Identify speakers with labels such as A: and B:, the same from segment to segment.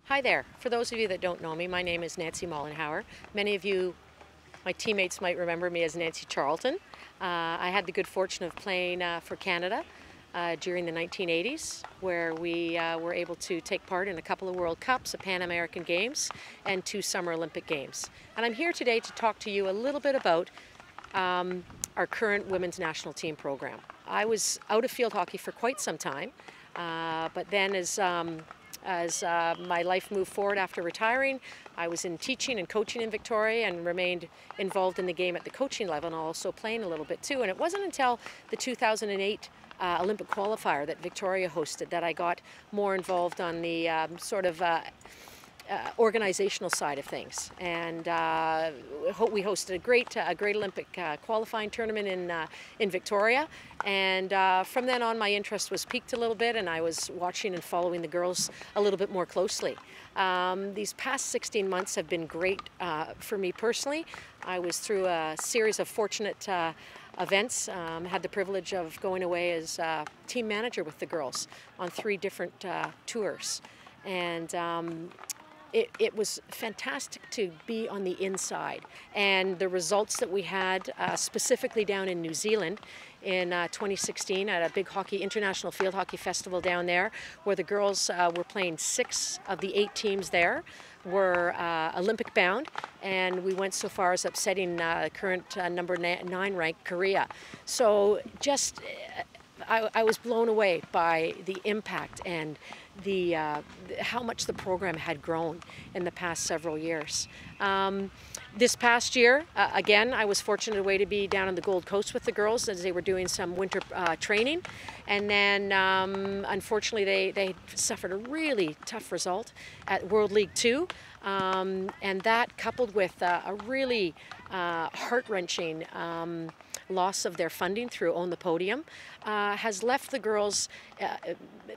A: Hi there. For those of you that don't know me, my name is Nancy Mollenhauer. Many of you, my teammates, might remember me as Nancy Charlton. I had the good fortune of playing for Canada during the 1980s, where we were able to take part in a couple of World Cups, a Pan American Games, and 2 Summer Olympic Games. And I'm here today to talk to you a little bit about our current women's national team program. I was out of field hockey for quite some time, but then as my life moved forward after retiring, I was in teaching and coaching in Victoria and remained involved in the game at the coaching level and also playing a little bit too. And it wasn't until the 2008 Olympic qualifier that Victoria hosted that I got more involved on the organizational side of things, and we hosted a great Olympic qualifying tournament in Victoria, and from then on my interest was piqued a little bit, and I was watching and following the girls a little bit more closely. These past 16 months have been great for me personally. I was through a series of fortunate events. Had the privilege of going away as team manager with the girls on 3 different tours, and it was fantastic to be on the inside, and the results that we had specifically down in New Zealand in 2016 at a big international field hockey festival down there, where the girls were playing 6 of the 8 teams there were Olympic bound, and we went so far as upsetting current number 9 ranked Korea. So just I was blown away by the impact and how much the program had grown in the past several years. This past year, again, I was fortunate to be down on the Gold Coast with the girls as they were doing some winter training, and then unfortunately they suffered a really tough result at World League 2, and that coupled with a really heart-wrenching loss of their funding through Own the Podium has left the girls,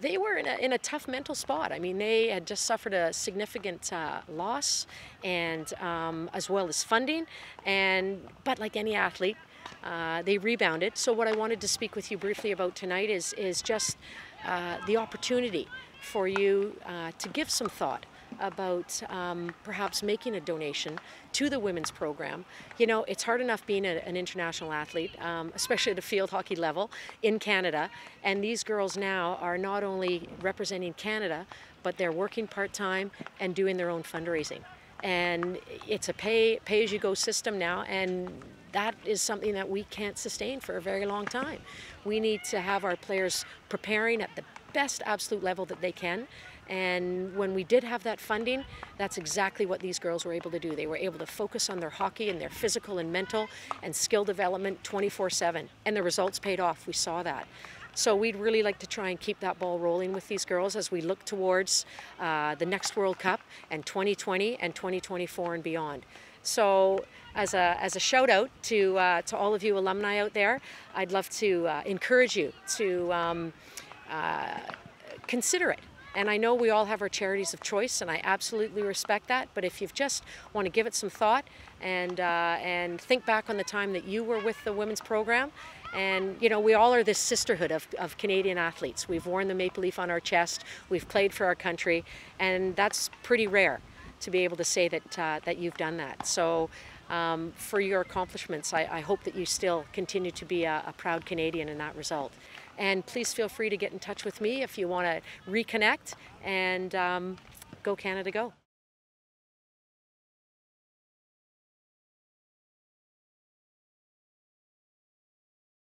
A: they were in a tough mental spot. I mean, they had just suffered a significant loss, and as well as funding, but like any athlete, they rebounded. So what I wanted to speak with you briefly about tonight is just the opportunity for you to give some thought about perhaps making a donation to the women's program. You know, it's hard enough being an international athlete, especially at a field hockey level in Canada, and these girls now are not only representing Canada, but they're working part-time and doing their own fundraising. And it's a pay-as-you-go system now, and that is something that we can't sustain for a very long time. We need to have our players preparing at the best absolute level that they can, and when we did have that funding, that's exactly what these girls were able to do. They were able to focus on their hockey and their physical and mental and skill development 24/7, and the results paid off. We saw that. So we'd really like to try and keep that ball rolling with these girls as we look towards the next World Cup and 2020 and 2024 and beyond. So as a shout out to all of you alumni out there, I'd love to encourage you to consider it. And I know we all have our charities of choice, and I absolutely respect that. But if you just want to give it some thought and think back on the time that you were with the women's program, and you know, we all are this sisterhood of Canadian athletes. We've worn the maple leaf on our chest. We've played for our country, and that's pretty rare to be able to say that you've done that. So for your accomplishments, I hope that you still continue to be a proud Canadian in that result. And please feel free to get in touch with me if you want to reconnect, and go Canada, go.